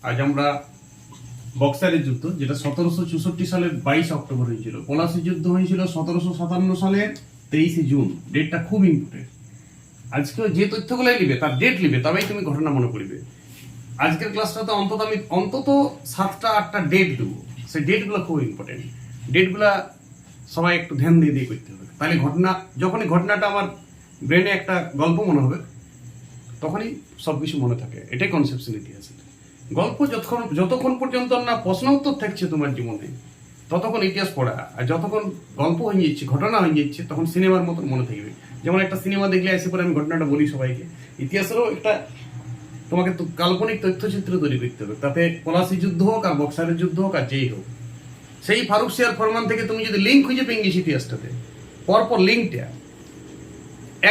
আজ আমরা বক্সারের যুদ্ধ, যেটা 1764 সালের 22 অক্টোবর হয়েছিল। পলাশির যুদ্ধ হয়েছিল 1757 সালের 23 জুন। ডেটটা খুব ইম্পর্টেন্ট। আজকে যে তথ্যগুলাই নিবে তার ডেট নিবে, তবেই তুমি ঘটনা মনে করবে। আজকের ক্লাসটাতে অন্তত 7টা 8টা ডেট দেবো। সেই ডেটগুলো খুব ইম্পর্টেন্ট। ডেটগুলা সবাই একটু ধ্যান দিয়ে দিয়ে করতে হবে। তাহলে যখনই ঘটনাটা আমার ব্রেনে একটা গল্প মনে হবে, তখনই সবকিছু মনে থাকে। এটাই কনসেপশন ইতিহাসের। গল্প যতক্ষণ পর্যন্ত না প্রশ্ন উত্তর থাকছে তোমার জীবনে, ততক্ষণ ইতিহাস পড়া। আর যতক্ষণ গল্প হয়ে যাচ্ছে, ঘটনা হয়ে যাচ্ছে, তখন সিনেমার মতন মনে থাকবে। যেমন একটা সিনেমা দেখলে এসে পরে আমি ঘটনাটা বলি সবাইকে। ইতিহাসেরও একটা তোমাকে তো কাল্পনিক তথ্যচিত্র তৈরি করতে হবে। তাতে পলাশি যুদ্ধ হোক আর বক্সারের যুদ্ধ হোক আর যেই হোক, সেই ফারুক সিয়ার ফরমান থেকে তুমি যদি লিঙ্ক খুঁজে পেয়ে গেছি ইতিহাসটাতে, পরপর লিঙ্কটা,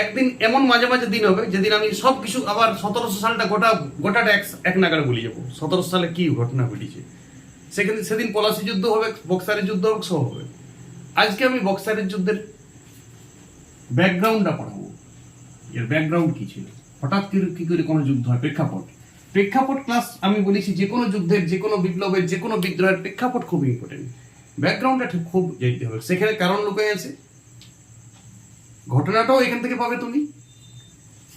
একদিন এমন মাঝে মাঝে দিন হবে যেদিন আমি সবকিছু আবার 1700 সালটা গোটাটা এক নাগাড়ে বলে যাবো। 1700 সালে কি ঘটনা ঘটেছে, সেদিন পলাশি যুদ্ধ হবে, বক্সারের যুদ্ধ হবে, সব হবে। আজকে আমি বক্সারের যুদ্ধের ব্যাকগ্রাউন্ডটা পড়াবো। এর ব্যাকগ্রাউন্ড কি ছিল, হঠাৎ কি করে কোনো যুদ্ধ হয়, প্রেক্ষাপট ক্লাস আমি বলেছি। যে কোনো যুদ্ধের, যে কোনো বিপ্লবের, যে কোনো বিদ্রোহের প্রেক্ষাপট খুব ইম্পর্টেন্ট। ব্যাকগ্রাউন্ডটা খুব জানতে হবে। সেখানে কারণ লুকিয়ে আছে, ঘটনাটাও এখান থেকে পাবে তুমি,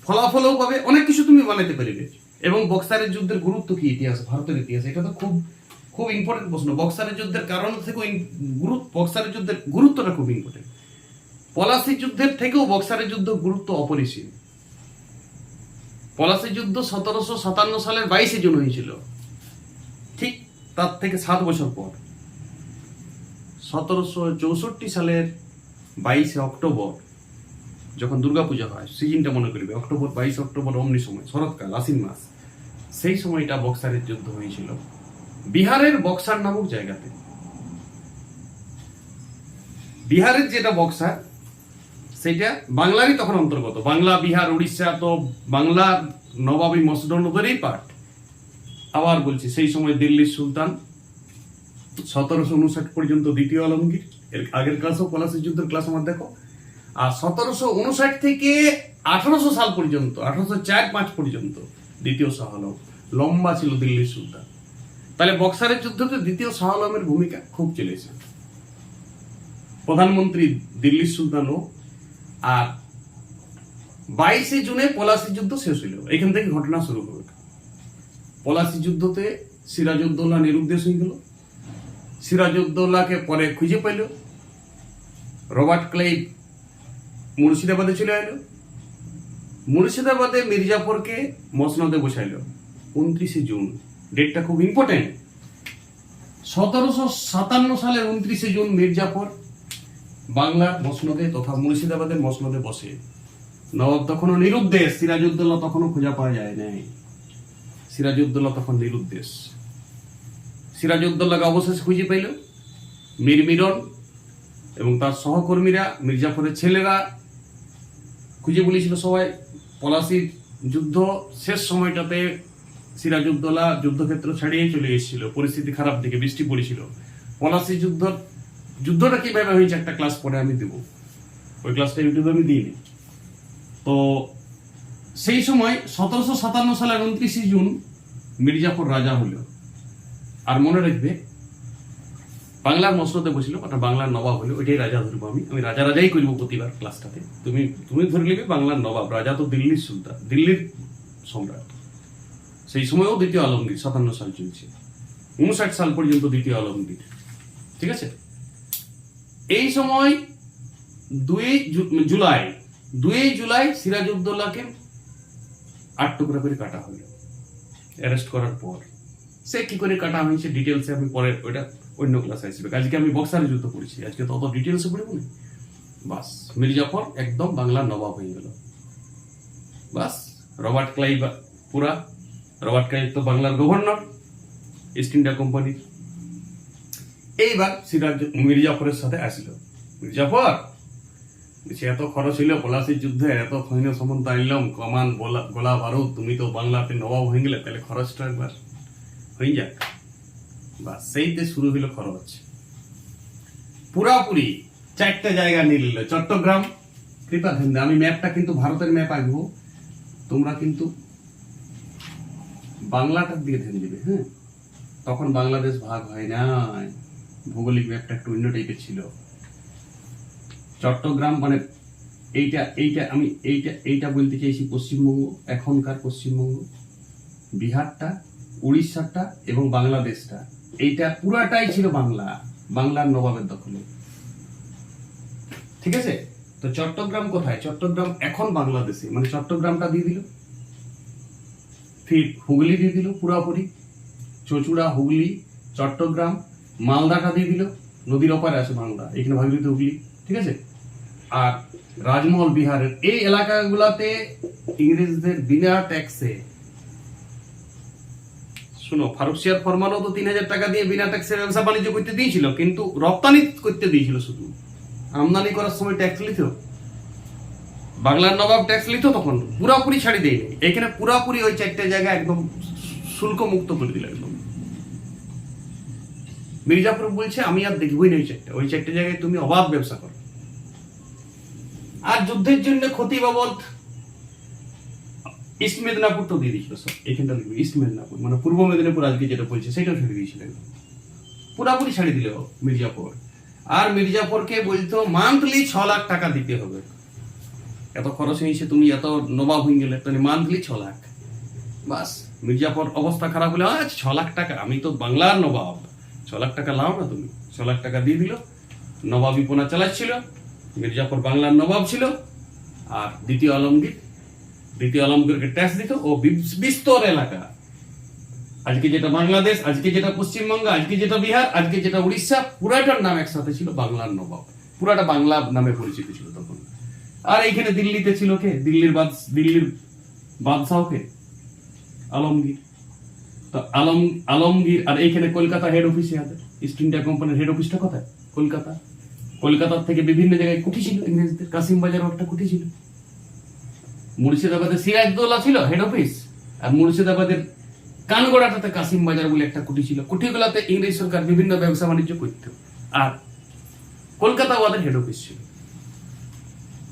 ফলাফলও পাবে, অনেক কিছু তুমি বানাতে পারবে। এবং বক্সারের যুদ্ধের গুরুত্ব কি ইতিহাস, ভারতের ইতিহাস, এটা তো খুব খুব ইম্পর্টেন্ট প্রশ্ন। বক্সারের যুদ্ধের কারণ থেকে বক্সারের যুদ্ধের গুরুত্বটা খুব ইম্পর্টেন্ট। পলাশি যুদ্ধের থেকেও বক্সারের যুদ্ধ গুরুত্ব অপরিসীম। পলাশি যুদ্ধ 1757 সালের 22 জুন হয়েছিল। ঠিক তার থেকে 7 বছর পর 1764 সালের 22 অক্টোবর, যখন দুর্গাপূজা হয়, সিজনটা মনে করবে, অক্টোবর, 22 অক্টোবর, অমনি সময়, শরৎকাল, আশ্বিন মাস, সেই সময়টা বক্সারের যুদ্ধ হয়েছিল বিহারের বক্সার নামক জায়গাতে। বিহারের যেটা বক্সার, সেটা বাংলারই তখন অন্তর্গত। বাংলা, বিহার, উড়িষ্যা তো বাংলার নবাবী মসনদেরই পার্ট। আবার বলছি, সেই সময় দিল্লির সুলতান 1759 পর্যন্ত দ্বিতীয় আলমগীর। এর আগের ক্লাসও পলাশি যুদ্ধের ক্লাস আমার দেখো। আর 1759 থেকে 1800 সাল পর্যন্ত, 1804-5 পর্যন্ত দ্বিতীয় শাহ আলম। লম্বা ছিল দিল্লির সুলতান। তাহলে বক্সারের যুদ্ধতে দ্বিতীয় শাহ আলমের ভূমিকা খুব চলেছে। প্রধানমন্ত্রী দিল্লির সুলতানও। আর 22 জুনে পলাশি যুদ্ধ শেষ হইল। এখান থেকে ঘটনা শুরু হবে। পলাশি যুদ্ধতে সিরাজউদ্দৌলা নিরুদ্দেশ হয়ে গেল। সিরাজউদ্দৌলাকে পরে খুঁজে পাইল। রবার্ট ক্লাইভ মুর্শিদাবাদে চলে এলো। মুর্শিদাবাদে মির্জাফরকে মসনদে বসাইল 29 জুন। ডেটটা খুব ইম্পর্টেন্ট। 1757 সালের 29 জুন মির্জাফর বাংলার মসনদে তথা মুর্শিদাবাদের মসনদে বসে। নবাব তখনও নিরুদ্দেশ, সিরাজউদ্দৌলা তখনও খোঁজা পাওয়া যায় নাই। সিরাজউদ্দৌলা তখন নিরুদ্দেশ। সিরাজউদ্দৌলাকে অবশেষে খুঁজে পাইল মীর মিরন এবং তার সহকর্মীরা, মির্জাফরের ছেলেরা খুঁজে বলেছিল সবাই। পলাশির যুদ্ধ শেষ সময়টাতে সিরাজউদ্দৌলা যুদ্ধক্ষেত্র ছাড়িয়ে চলে এসেছিল, পরিস্থিতি খারাপ দিকে, বৃষ্টি পড়েছিল। পলাশি যুদ্ধটা কিভাবে হয়েছে একটা ক্লাস পরে আমি দেবো, ওই ক্লাসটা ইউটিউবে আমি দিইনি। তো সেই সময় 1757 সালের 29 জুন মির্জাফর রাজা হইল। আর মনে রাখবে, বাংলার মসনদে বসিল, ওটা বাংলার নবাব হইল। ওইটাই রাজা ধরবো আমি রাজাই করবো প্রতিবার ক্লাসটাতে। তুমি ধরে নিবে বাংলার নবাব। রাজা তো দিল্লির সুলতান, দিল্লির সম্রাট। সেই সময়ও দ্বিতীয় আলমগীর, 57 সাল চলছে, 59 সাল পর্যন্ত দ্বিতীয় আলমগীর। ঠিক আছে। এই সময় 2 জুলাই সিরাজউদ্দৌলাকে 8 টুকরা করে কাটা হইল অ্যারেস্ট করার পর। সে কি করে কাটা হয়েছে ডিটেলসে আমি পরে, ওইটা অন্য ক্লাসে আসবে। আজকে আমি বক্সারের যুদ্ধ করেছি, আজকে তো অত ডিটেলসে পড়ে বলি। বাস, মির্জাফর একদম বাংলার নবাব হয়ে গেল। বাস, রবার্ট ক্লাইভ তো বাংলার গভর্নর, ইস্ট ইন্ডিয়া কোম্পানির। এইবার মির্জাফরের সাথে আসলো। মির্জাফর বলছে, এত খরচ হইল পলাশির যুদ্ধে, এত সৈন্য সামন্ত আনলাম, কামান, গোলা বারুদ, তুমি তো বাংলাতে নবাব হয়ে গেলে, তাহলে খরচটা একবার হয়ে যাক। বাস, সেইতে শুরু হইল খরচ। পুরাপুরি 4টে জায়গা নিয়ে নিল। চট্টগ্রাম, কৃপা ধ্যান, আমি ম্যাপটা কিন্তু ভারতের ম্যাপ আঁকবো, তোমরা কিন্তু বাংলাটার দিকে ধ্যান দিবে। হ্যাঁ, তখন বাংলাদেশ ভাগ হয় নাই, ভৌগোলিক ম্যাপটা একটু অন্য টাইপের ছিল। চট্টগ্রাম মানে এইটা বলতে চাইছি পশ্চিমবঙ্গ, এখনকার পশ্চিমবঙ্গ, বিহারটা, উড়িষ্যাটা এবং বাংলাদেশটা, এইটা পুরাটাই ছিল বাংলার নবাবের দখলে। ঠিক আছে? তো চট্টগ্রাম কোথায়? চট্টগ্রাম এখন বাংলাদেশে, মানে চট্টগ্রামটা দিয়ে দিল, ফির হুগলি দিয়ে দিল পুরাপুরি, চচুড়া, হুগলি, চট্টগ্রাম, মালদাটা দিয়ে দিল, নদীর ওপারে আছে মালদা, এখানে ভাগীরথী, হুগলি। ঠিক আছে? আর রাজমহল বিহারের এই এলাকাগুলাতে ইংরেজদের বিনা ট্যাক্সে, শুনো, ফারুকশিয়ার ফরমানও তো 3,000 টাকা দিয়ে বিনা ট্যাক্সে ব্যবসা বাণিজ্য করতে দিয়েছিল, কিন্তু রপ্তানি করতে দিয়েছিল শুধু, আমদানি করার সময় ট্যাক্স লিত। বাংলার নবাব ট্যাক্স লিত, তখন পুরাপুরি ছাড়ি দেয়নি। এখানে পুরাপুরি ওই 4টে জায়গা একদম শুল্ক মুক্ত করে দিল একদম। মির্জাপুর বলছে আমি আর দেখবই না ওই 4টে জায়গায় তুমি অবাধ ব্যবসা করো। আর যুদ্ধের জন্য ক্ষতি বাবদ ইস্ট মেদিনীপুর তো দিয়ে দিয়েছিল সব, এখানটা লিখবে ইস্ট মেদিনীপুর, মানে পূর্ব মেদিনীপুর আজকে যেটা বলছে সেটাও ছেড়ে দিয়েছিলেন, পুরাপুরি ছাড়ি দিল মির্জাপুর। আর মির্জাপুরকে বলতো মান্থলি 6 লাখ টাকা দিতে হবে, এত খরচ হয়েছে, তুমি এত নবাব হয়ে গেলে, তুমি মান্থলি 6 লাখ। বাস, মির্জাপুর অবস্থা খারাপ হলে 6 লাখ টাকা, আমি তো বাংলার নবাব, 6 লাখ টাকা লাও না তুমি। 6 লাখ টাকা দিয়ে দিল, নবাবি পোনা চালাচ্ছিল, মির্জাপুর বাংলার নবাব ছিল। আর দ্বিতীয় আলমগীরকে ট্যাক্স দিত, ও বিস্তর এলাকা, আজকে যেটা বাংলাদেশ, আজকে যেটা পশ্চিমবঙ্গ, আজকে যেটা বিহার, আজকে যেটা উড়িষ্যা, পুরাটার নাম একসাথে ছিল বাংলার নবাব, পুরাটা বাংলা নামে পরিচিত ছিল তখন। আর এইখানে দিল্লিতে ছিল কে? দিল্লির বাদশাহ কে? আলমগীর। তো আলমগীর। আর এইখানে কলকাতা হেড অফিসে আছে, ইস্ট ইন্ডিয়া কোম্পানির হেড অফিসটা কোথায়? কলকাতার থেকে বিভিন্ন জায়গায় কুঠি ছিল ইংরেজদের, কাসিম বাজারও একটা কুঠি ছিল। মুর্শিদাবাদের সিরাজদৌল্লা ছিল হেড অফিস, আর মুর্শিদাবাদের কানগড়াটাতে কাসিম বাজার বলে একটা কুঠি ছিল। কুঠিগুলাতে ইংরেজ সরকার বিভিন্ন ব্যবসা বাণিজ্য করত। আর কলকাতা ওদের হেড অফিস ছিল।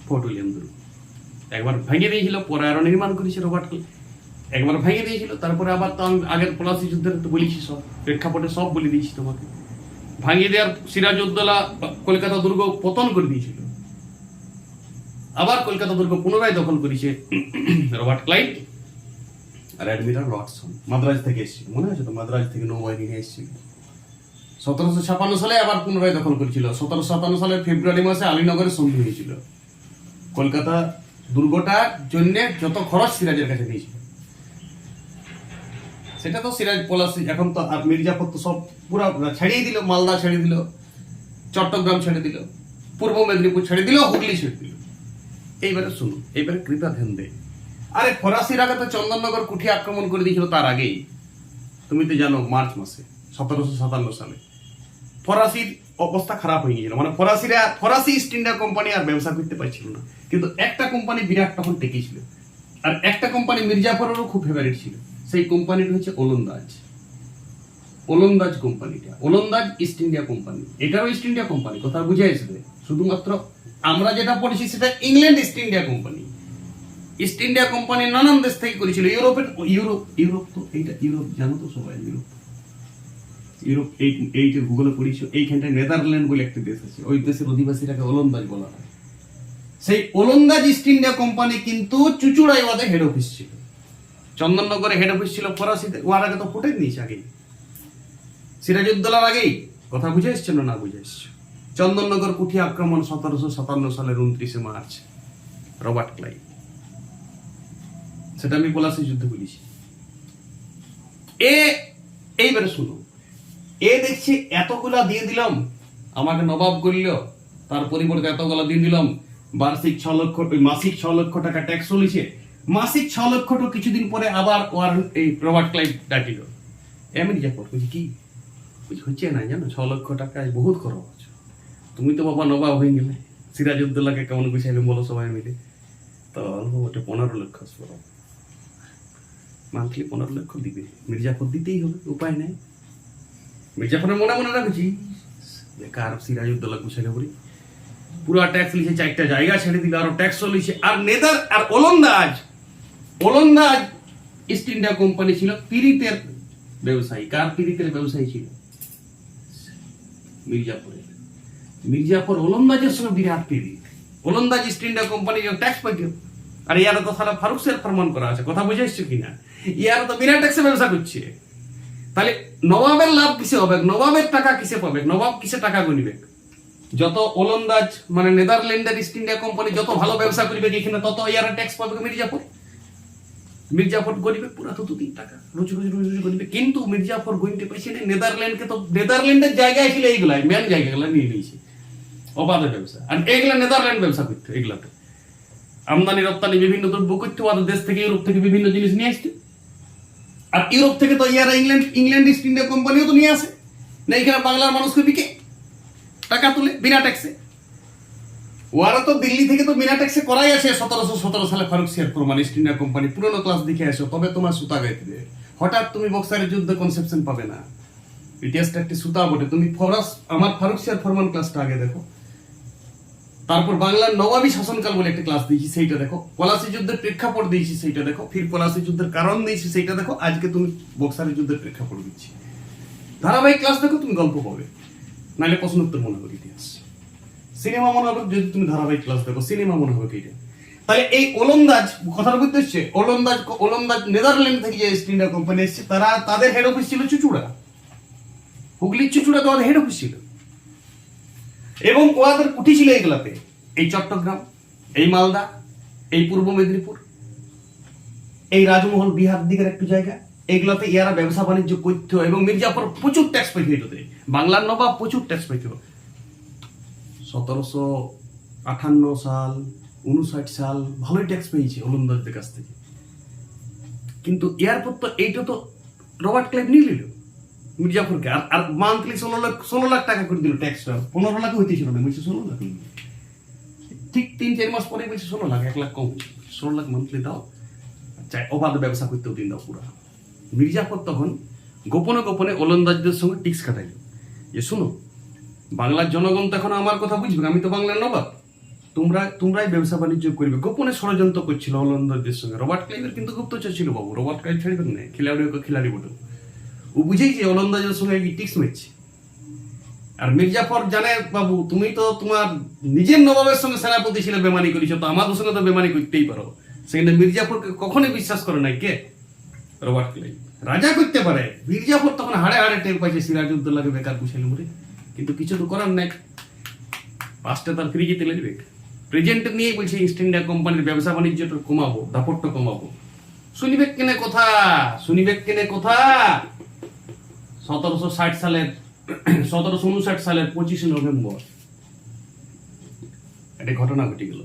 ফোর্ট উইলিয়াম দুর্গ একবার ভেঙে দিয়েছিল, পরে আরো নির্মাণ করেছে রবার্ট ক্লাইভ। একবার ভেঙে দিয়েছিল, তারপরে আবার তো আগের পলাশী যুদ্ধের তো বলেছি, সব প্রেক্ষাপটে সব বলে দিয়েছি তোমাকে। ভাঙিয়ে দেওয়ার সিরাজউদ্দৌলা কলকাতা দুর্গ পতন করে দিয়েছিল, আবার কলকাতা দুর্গ পুনরায় দখল করেছে রবার্ট ক্লাইভ আর অ্যাডমিরাল ওয়াটসন। মাদ্রাজ থেকে এসেছিল, মনে আছে তো? মাদ্রাজ থেকে নৌবাহিনী নিয়ে এসেছিল। 1756 সালে আবার পুনরায় দখল করেছিল। 1757 সালের ফেব্রুয়ারি মাসে আলীনগরে সন্ধি হয়েছিল। কলকাতা দুর্গটার জন্য যত খরচ সিরাজের কাছে দিয়েছিল, সেটা তো সিরাজ পলাশী। এখন তো আর মির্জাপুর তো সব পুরো ছাড়িয়ে দিল, মালদা ছেড়ে দিল, চট্টগ্রাম ছেড়ে দিল, পূর্ব মেদিনীপুর ছেড়ে দিল, হুগলি ছেড়ে দিল। এইবারে শুনুন, এইবারে কৃপা ধ্যান দে। আরে ফরাসির আগে তো চন্দননগর কুঠি আক্রমণ করে দিয়েছিল, তার আগেই তুমি তো জানো, মার্চ মাসে 1757 সালে ফরাসির অবস্থা খারাপ হয়ে গিয়েছিল। মানে ফরাসি ইস্ট ইন্ডিয়া কোম্পানি আর ব্যবসা করতে পারছিল না, কিন্তু একটা কোম্পানি বিরাট তখন টেকেছিল, আর একটা কোম্পানি মির্জাপুরেরও খুব ফেভারিট ছিল। সেই কোম্পানিটা হচ্ছে ওলন্দাজ কোম্পানিটা, ওলন্দাজ ইস্ট ইন্ডিয়া কোম্পানি। এটাও ইস্ট ইন্ডিয়া কোম্পানি, কথা বুঝে আসবে। শুধুমাত্র আমরা যেটা পড়েছি সেটা England east India company. East India company নানান দেশ থেকে করেছিল। ইউরোপ তো এইটা ইউরোপ, জানো তো সবাই, ইউরোপ এইটা ভূগোলে পড়েছো। এইখানটায় নেদারল্যান্ড বলে একটা দেশ আছে, ওই দেশের অধিবাসীরাকে ওলন্দাজ বলা হয়। সেই ওলন্দাজ ইস্ট ইন্ডিয়া কোম্পানি কিন্তু চুচুড়ায় ওদের হেড অফিস ছিল, চন্দননগরে হেড অফিস ছিল ফরাসিতে। ওর আগে তো ফুটে নিয়েছে, আগেই সিরাজউদ্দৌলার আগেই। কথা বুঝে এসছো না বুঝে এসছো? চন্দননগর কুঠি আক্রমণ 1757 সালের 29 মার্চ, রবার্ট ক্লাইভ। সেটা আমি পলাশী যুদ্ধে বলেছি। এইবারে শুনো, দেখছি এতগুলা দিয়ে দিলাম, আমাকে নবাব করল, তার পরিবর্তে এতগুলা দিয়ে দিলাম, বার্ষিক 6 লক্ষ, মাসিক 6 লক্ষ টাকা ট্যাক্স চলেছে। মাসিক 6 লক্ষ টাকা কিছুদিন পরে আবার এই রবার্ট ক্লাইভ ডাকিল। মির্জাপুর কি হচ্ছে না জানো, 6 লক্ষ টাকায় বহুত খরচ। তুমি তো বাবা নবাব হয়ে গেলে, সিরাজউদ্দৌলাকে কেমন গুছাইবে বলো সবাই মিলে? তো ওটা 15 লক্ষ মান্থলি 15 লক্ষ দিবে। মির্জাপুর দিতেই হবে, উপায় নেই। মির্জাপুরের মনে রাখছি, বেকার সিরাজউদ্দৌলা গুছাইলে বলি পুরা ট্যাক্স লিখে 4টা জায়গা ছেড়ে দিল, আরো ট্যাক্স লিখে। আর নেদার আর ওলন্দাজ ইস্ট ইন্ডিয়া কোম্পানি ছিল পিরিতের ব্যবসায়ী, কার পিড়িতের ব্যবসায়ী ছিল? মির্জাপুরের। মির্জাপুর ওলন্দাজের সঙ্গে বিরাট পিড়ি। ওলন্দাজ ইস্ট ইন্ডিয়া কোম্পানির ট্যাক্স পাইতো, আর ইয়ারা তো সারা ফারুক শের ফরমান করা আছে, কথা বুঝে এসছো কিনা? ইয়ারা তো বিনা ট্যাক্সে ব্যবসা করছে। তাহলে নবাবের লাভ কিসে হবে? নবাবের টাকা কিসে পাবে? নবাব কিসে টাকা গুনিবে? যত ওলন্দাজ মানে নেদারল্যান্ডের ইস্ট ইন্ডিয়া কোম্পানি যত ভালো ব্যবসা করবে এখানে, তত ইয়ারা ট্যাক্স পাবে মির্জাপুর। মির্জাফর গরিবে পুরা তো 2-3 টাকা রোজ রোজ রোজ রোজ গরিবে। কিন্তু মির্জাফর গইতে পাইছে না নেদারল্যান্ডকে, তো নেদারল্যান্ডের জায়গায় ছিল এইগুলা, মেন জায়গাগুলো নিয়ে নিয়েছে অবাধ ব্যবসা। আর এগুলা নেদারল্যান্ড ব্যবসা করতে, এগুলাতে আমদানি রপ্তানি বিভিন্ন দ্রব্য করতে, ওদের দেশ থেকে ইউরোপ থেকে বিভিন্ন জিনিস নিয়ে আসতে। আর ইউরোপ থেকে তো ইয়ারা ইংল্যান্ড ইস্ট ইন্ডিয়া কোম্পানিও তো নিয়ে আসে না, এখানে বাংলার মানুষকে বিকে টাকা তুলে বিনা ট্যাক্সে। ওরা তো দিল্লি থেকে তো বিনা ট্যাক্সে করাই আছে। 1717 সালে ফারুক সিয়ার ফরমান ইস্ট ইন্ডিয়া কোম্পানি পুরনো ক্লাস দেখে আসো, তবে তোমার সুতা গাইতে দেবে। হঠাৎ তুমি বক্সারের যুদ্ধে কনসেপশন পাবে না। ইতিহাসটা একটি সুতা বটে। তুমি আমার ফারুক সিয়ার ফরমান ক্লাসটা আগে দেখো, তারপর বাংলার নবাবী শাসনকাল বলে একটা ক্লাস দিয়েছি, সেইটা দেখো। পলাশী যুদ্ধের প্রেক্ষাপট দিয়েছি, সেইটা দেখো। ফির পলাশী যুদ্ধের কারণ দিয়েছি, সেইটা দেখো। আজকে তুমি বক্সারের যুদ্ধের প্রেক্ষাপট দিচ্ছি। ধারাবাহিক ক্লাস দেখো, তুমি গল্প পাবে, নাহলে প্রশ্নোত্তর মনে হবে ইতিহাস। সিনেমা মনে হবে যদি তুমি ধারাবাহিক ক্লাস দেখো, সিনেমা মনে হবে এইটা। তাহলে এই ওলন্দাজ কথার বুঝতে হচ্ছে, ওলন্দাজ নেদারল্যান্ড থেকে যে ইস্ট ইন্ডিয়া কোম্পানি এসেছে, তাদের হেড অফিস ছিল চুচুড়া, হুগলির চুচুড়া তাদের হেড অফিস ছিল। এবং ওদের কুঠি ছিল এইগুলাতে, এই চট্টগ্রাম, এই মালদা, এই পূর্ব মেদিনীপুর, এই রাজমহল বিহার দিকের একটু জায়গা, এইগুলাতে ইয়ারা ব্যবসা বাণিজ্য করতো। এবং মির্জাফর প্রচুর ট্যাক্স পাইতো এটাতে। বাংলার নবাব প্রচুর ট্যাক্স পাইতো। 1758 সাল 59 সাল ভালোই ট্যাক্স পেয়েছে ওলন্দাজদের কাছ থেকে। কিন্তু এয়ারপোর্ট তো এইটা তো রবার্ট ক্লাইভ নিয়ে নিল মির্জাফরকে, আর মান্থলি 16 লাখ টাকা করে দিল ট্যাক্সটা। 15 লাখ হইতেছিল না, বলছে 16 লাখ। ঠিক 3-4 মাস পরে বলছে 16 লাখ, 1 লাখ কম, 16 লাখ মান্থলি দাও, চাই অবাধ ব্যবসা করতেও দিন দাও পুরা। মির্জাফর তখন গোপনে গোপনে ওলন্দাজদের সঙ্গে টিক্স কাটাইল যে শুনো, বাংলার জনগণ তো এখন আমার কথা বুঝবে, আমি তো বাংলার নবাব, তোমরাই ব্যবসা বাণিজ্য করবে। গোপনে ষড়যন্ত্র করছিল ওলন্দাজদের সঙ্গে। রবার্ট ক্লাইভের কিন্তু গুপ্তচর ছিল বাবু, রবার্ট ক্লাইভ ছাড়বেন না, খিলাড়ি বটে। ও বুঝেই যে ওলন্দাজের সঙ্গে টিক্স মেরছে। আর মির্জাফর জানে বাবু, তুমি তো তোমার নিজের নবাবের সঙ্গে সেনাপতি ছিল, বেমানি করেছো, তো আমাদের সঙ্গে তো বেমানি করতেই পারো। সেখানে মির্জাফরকে কখনোই বিশ্বাস করে নাই কে? Robert Clive. রাজা করতে পারে, মির্জাফর তখন হাড়ে হাড়ে টের পাইছে সিরাজউদ্দৌলাকে বেকার পুষাইল বলে। কিন্তু কিছু তো করার নাই, পাঁচটা তার ফ্রি যেতে লাগবে। প্রেজেন্ট নিয়ে বলছে ইস্ট ইন্ডিয়া কোম্পানির ব্যবসা বাণিজ্যটা কমাবো, দাপটটা কমাবো। শুনিবে কেনে কথা 1759 সালের 25 নভেম্বর একটা ঘটনা ঘটে গেল।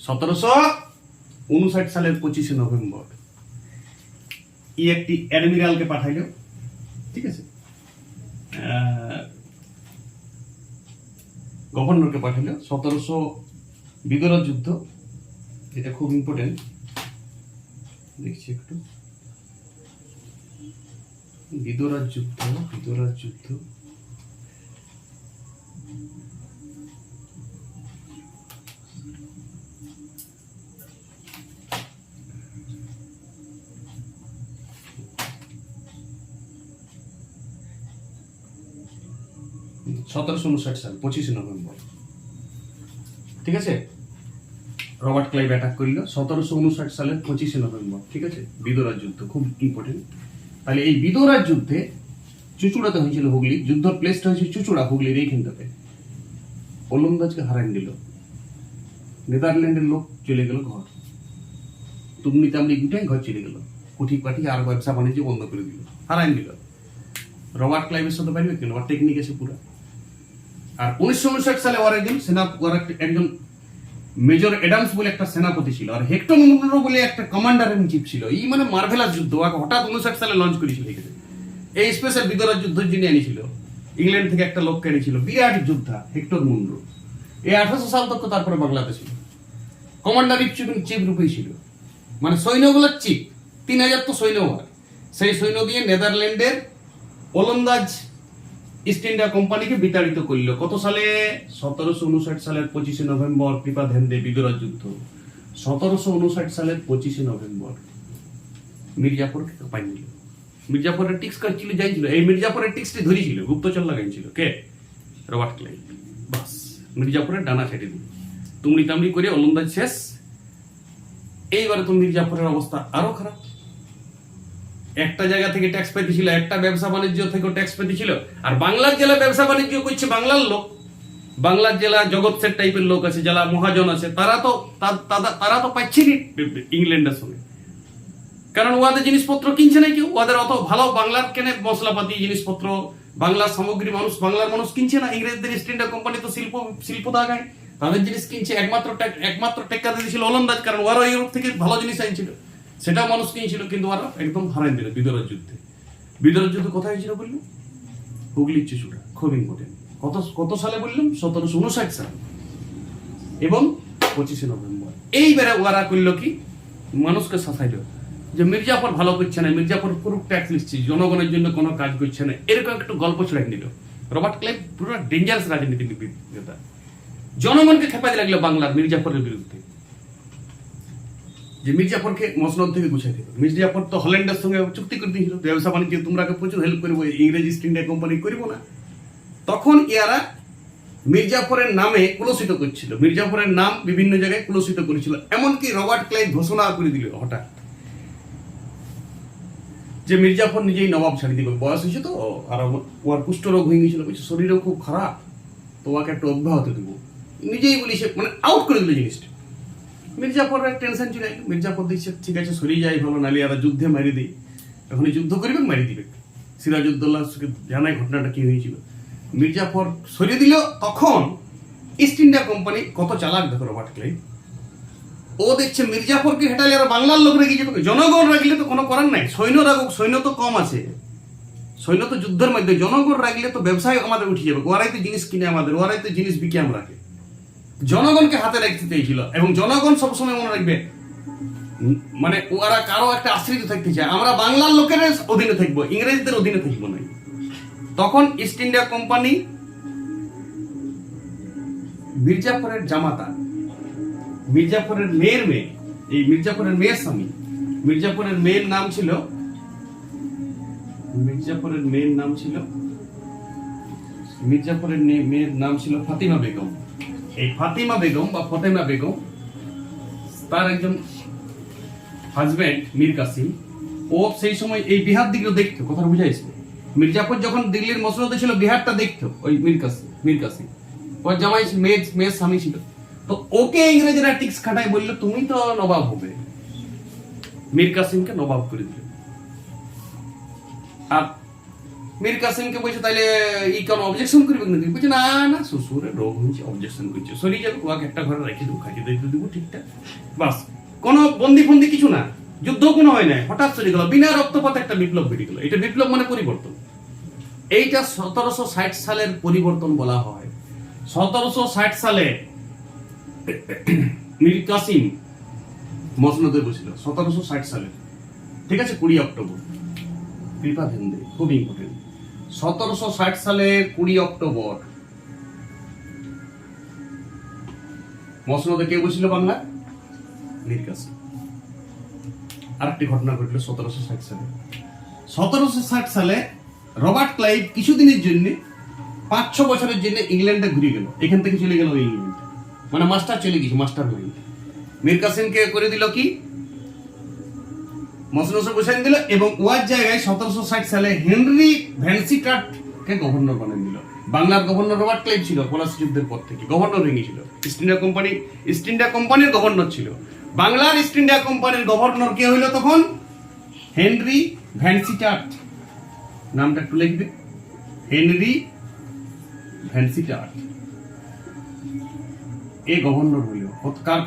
1759 সালের 25 নভেম্বর একটি অ্যাডমিরালকে পাঠাইল, ঠিক আছে, গভর্নরকে পাঠালো। 1700 বিদুরার যুদ্ধ, এটা খুব ইম্পর্টেন্ট, দেখছি একটু। বিদুরার যুদ্ধ 1759 সাল 25 নভেম্বর, ঠিক আছে। রবার্ট ক্লাইভ অ্যাটাক করল 1759 সালের 25 নভেম্বর, ঠিক আছে। বিদুরার যুদ্ধ খুব ইম্পর্টেন্ট। তাহলে এই বিদুরার যুদ্ধে চুচুড়াতে হয়েছিল, হুগলি যুদ্ধ প্লেসটা হয়েছে চুচুড়া, হুগলির এইখানটাতে। ওলন্দাজকে হারাই দিল, নেদারল্যান্ডের লোক চলে গেল ঘর, তুমনি তামনি গুটাই ঘর চলে গেল, কুঠি পাঠি আর ব্যবসা বাণিজ্য বন্ধ করে দিল, হারাই দিল। রবার্ট ক্লাইভের সাথে পারবে কেন? ওর টেকনিক আছে পুরা। আর 1959 সালে একজন মেজর অ্যাডামস বলে একটা সেনাপতি ছিল, আর হেক্টর মুনরো বলে একটা কমান্ডার ইন চিফ ছিল। এই মানে মার্ভেলাস যুদ্ধ হঠাৎ 59 সালে লঞ্চ করেছিল। এই স্পেশাল বিদুরার যুদ্ধের জন্য এনেছিল, ইংল্যান্ড থেকে একটা লোককে এনেছিল, বিরাট যোদ্ধা হেক্টর মুনরো। এই 1800 সাল তক তারপরে বাংলাদেশ ছিল, কমান্ডার ইন চিফ রূপেই ছিল, মানে সৈন্যগুলোর চিফ। 3000 তো সৈন্য হয়, সেই সৈন্য দিয়ে নেদারল্যান্ডের ওলন্দাজ ইস্ট ইন্ডিয়া কোম্পানিকে বিতাড়িত করল। কত সালে? 1759 সালের 25 নভেম্বর। কৃপা ধ্যান দে, বিদুরার যুদ্ধ 1759 সালের 25 নভেম্বর মির্জাফরকে কাঁপাই নিল। মির্জাফরের টিক্স কাটছিল যাইছিল, এই মির্জাফরের টিক্সটি ধরেছিল, গুপ্তচর লাগাইছিল কে? Robert Clive. বাস মির্জাফরের ডানা কেটে দিল, তুমড়ি তামড়ি করে ওলন্দাজ শেষ। এইবারে তো মির্জাফরের অবস্থা আরো খারাপ। একটা জায়গা থেকে ট্যাক্স পেতেছিল, একটা ব্যবসা বাণিজ্য থেকে ট্যাক্স পেতেছিল, আর বাংলার জেলা ব্যবসা বাণিজ্য করছে বাংলার লোক। বাংলার জেলা জগৎ সেট টাইপের লোক আছে, যারা মহাজন আছে, তারা তো পাচ্ছে ইংল্যান্ডের সঙ্গে, কারণ ওদের জিনিসপত্র কিনছে না কেউ। ওদের অত ভালো বাংলার কেনে মশলাপাতি জিনিসপত্র, বাংলার সামগ্রী বাংলার মানুষ কিনছে না। ইংরেজদের ইস্ট ইন্ডিয়া কোম্পানি তো শিল্প দাগায়, তাদের জিনিস কিনছে। একমাত্র টেক্কা দিয়েছিল ওলন্দাজ, কারণ ওরা ইউরোপ থেকে ভালো জিনিস আনছিল, সেটাও মানুষ কিনছিল। কিন্তু ওরা একদম হারাই দিল বিদরের যুদ্ধে। বিদরের যুদ্ধ কোথায় হয়েছিল বললো? হুগলির চুচুড়া, খুব ইম্পর্টেন্ট। কত সালে বললাম? 1759 সালে এবং 25 নভেম্বর। এইবারে ওরা করলো কি, মানুষকে শাসাইল যে মির্জাফর ভালো করছে না, মির্জাফর পুরো ট্যাক্স লিখছে, জনগণের জন্য কোনো কাজ করছে না, এরকম একটু গল্প ছড়াই নিল। রবার্ট ক্লাইভ পুরো ডেঞ্জারাস রাজনীতিবিদ, জনগণকে খেপাতে লাগলো বাংলার মির্জাফরের বিরুদ্ধে, যে মির্জাফরকে মসনদ থেকে গুছাই দিল। মির্জাফর তো হল্যান্ডের সঙ্গে চুক্তি করে দিয়েছিল, ব্যবসা বাণিজ্য তোমরা প্রচুর হেল্প করবো, ইংরেজ ইস্ট ইন্ডিয়া কোম্পানি করবো না। তখন এরা মির্জাফরের নামে কুলসিত করছিল, মির্জাফরের নাম বিভিন্ন জায়গায় কুলসিত করেছিল। এমনকি রবার্ট ক্লাইভ ঘোষণা করে দিল হঠাৎ যে মির্জাফর নিজেই নবাব ছাড়ি দিবে, বয়স হয়েছে তো, আর ওর কুষ্ঠরোগ হয়ে গেছিল, শরীরও খুব খারাপ, তো ওকে একটু অব্যাহত দেবো, নিজেই বলি সে মানে আউট করে দিল জিনিসটা। মির্জাফরের টেনশন ছিল, মির্জাফর দিচ্ছে ঠিক আছে সরিয়ে যাই ভালো, নালি আর যুদ্ধে মারি দিই, এখন যুদ্ধ করবে মারি দিবে। সিরাজউদ্দৌলা জানাই ঘটনাটা কি হয়েছিল। মির্জাফর সরিয়ে দিল। তখন ইস্ট ইন্ডিয়া কোম্পানি কত চালাক দেখো রবার্ট ক্লাইভ, ও দেখছে মির্জাফরকে হেঁটালে আর বাংলার লোক রেগে যাবে, জনগণ রাগলে তো কোনো করার নাই, সৈন্য রাগুক, সৈন্য তো কম আছে, সৈন্য তো যুদ্ধের মধ্যে, জনগণ রাগলে তো ব্যবসায় আমাদের উঠে যাবে, ওরাই তো জিনিস কিনে আমাদের, ওরাই তো জিনিস বিকে আমরাকে। জনগণকে হাতে রাখতে চেয়েছিল, এবং জনগণ সবসময় মনে রাখবে মানে ওরা কারো একটা আশ্রিত থাকতে চায়, আমরা বাংলার লোকের অধীনে থাকবো, ইংরেজদের অধীনে থাকবো না। তখন ইস্ট ইন্ডিয়া কোম্পানি মির্জাফরের জামাতা, মির্জাফরের মেয়ের মেয়ে, এই মির্জাফরের মেয়ের স্বামী, মির্জাফরের মেয়ের নাম ছিল ফাতিমা বেগম। এই ফাতিমা বেগম বা ফতেমা বেগম, তার একজন হাজবেন্ড মীর কাসিম, ও সেই সময় এই বিহার দিকে দেখতো, কথা বুঝাইছে। মির্জাফর যখন দিল্লির মসনদে ছিল, বিহারটা দেখতো ওই মীর কাসিম, ওর জামাই মেয়ের স্বামী ছিল। তো ওকে ইংরেজরা টিক্স খাটাই বললো তুমি তো নবাব হবে, মীর কাসিমকে নবাব করে দিল। আর মীর কাসিমকে বলছে তাইলে ই কেন অবজেকশন করবে নাকি? বলছে না না, শ্বশুরের রোগ হয়েছে, অবজেকশন করছে, সরিয়ে যাবে, ওকে একটা ঘরে রেখে দেবো, খাইয়ে দিয়ে দেবো ঠিকঠাক, বাস। কোনো বন্দি ফন্দি কিছু না, যুদ্ধ কোনো হয় না, হঠাৎ চলে গেল, বিনা রক্তপাতে একটা বিপ্লব বেরিয়ে গেল। এটা বিপ্লব মানে পরিবর্তন। এইটা 1760 সালের পরিবর্তন বলা হয়। 1760 সালে মীর কাসিম মসনদে বসছিল, 1760 সালে, ঠিক আছে, 20 অক্টোবর, কৃপা ধ্যান দেয়, খুব ইম্পর্টেন্ট। 1760 সালে 20 অক্টোবর মসনদে কে বসছিল বাংলা? মীর কাসিম। আরেকটি ঘটনা ঘটলো 1760 সালে। 1760 সালে রবার্ট ক্লাইভ কিছুদিনের জন্য 5-6 বছরের জন্য ইংল্যান্ডে ঘুরে গেল, এখান থেকে চলে গেল ইংল্যান্ড, মানে মাস্টার চলে গেছে, মাস্টার মাইন্ড। মীর কাসিমকে করে দিল কি, মসনদে বসাই দিল, এবং ওয়ার জায়গায় 1760 সালে হেনরি ভ্যানসিটাটকে গভর্নর বানিয়ে দিল। বাংলার গভর্নর রবার্ট ক্লাইভ ছিল, পলাশী যুদ্ধের পর থেকে গভর্নর হয়ে গেছিল। ইস্ট ইন্ডিয়া কোম্পানির গভর্নর ছিল। বাংলার ইস্ট ইন্ডিয়া কোম্পানির গভর্নর কে হইল তখন? হেনরি ভ্যানসিটাট, নামটা একটু লিখবে, হেনরি ভ্যানসিটাট। এই গভর্নর হইল,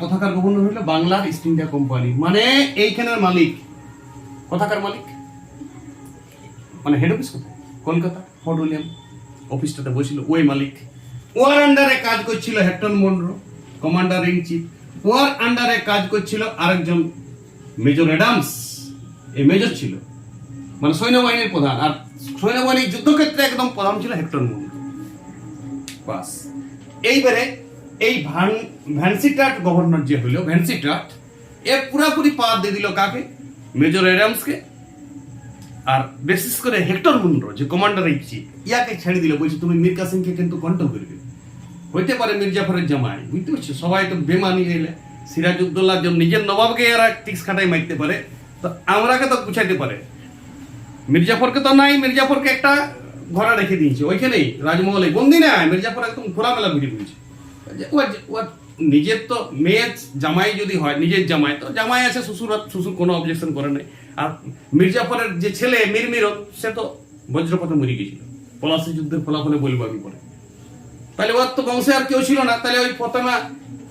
কোথাকার গভর্নর হইল? বাংলার ইস্ট ইন্ডিয়া কোম্পানি, মানে এইখানের মালিক। কোথাকার মালিক মানে হেড অফিস কোথায়? কলকাতা, ফোর্ট উইলিয়াম অফিসটাতে বসছিল ওই মালিক। ওর আন্ডারে কাজ করছিল Hector Munro, commander in chief. ওর আন্ডারে কাজ করছিল আরেকজন মেজর অ্যাডামস, এই মেজর ছিল, মানে সৈন্যবাহিনীর প্রধান, আর সৈন্যবাহিনীর যুদ্ধক্ষেত্রে একদম প্রধান ছিল হেক্টর মনরো। বাস, এইবারে এই ভ্যানসিটাট গভর্নর যে হইল, ভ্যানসিটাট এর পুরাপুরি পাওয়ার দিয়ে দিল কাকে? মেজর অ্যাডামসকে। আর বিশেষ করে হেক্টর মুনরো যে কমান্ডার ইন চিফ ইয়াকে ছেড়ে দিল, বলছে তুমি মীর কাসিমকে কিন্তু কন্ট্রোল করবে। হইতে পারে মির্জাফরের জামাই, বুঝতে পারছো, সবাই তো বেমানি গেলে সিরাজউদ্দৌলা নিজের নবাবকে এরা টিক্স খাটাই মারতে পারে, তো আমরাকে তো গুছাইতে পারে। মির্জাফরকে তো নাই, মির্জাফরকে একটা ঘরে রেখে দিয়েছে ওইখানেই রাজমহলে, বন্দি না, মির্জাফর একদম খোলামেলা ভিডিও করেছে। নিজের তো মেয়ে জামাই যদি হয়, নিজের জামাই তো জামাই আছে, শ্বশুর কোনো অবজেকশন করে নাই। আর মির্জাফরের যে ছেলে মিরমিরন, সে তো বজ্রপাতে মরে গেছিল, পলাশী যুদ্ধের ফলাফলে বলবো আমি পরে। তাহলে ওর তো বংশে আর কেউ ছিল না, তাহলে ওই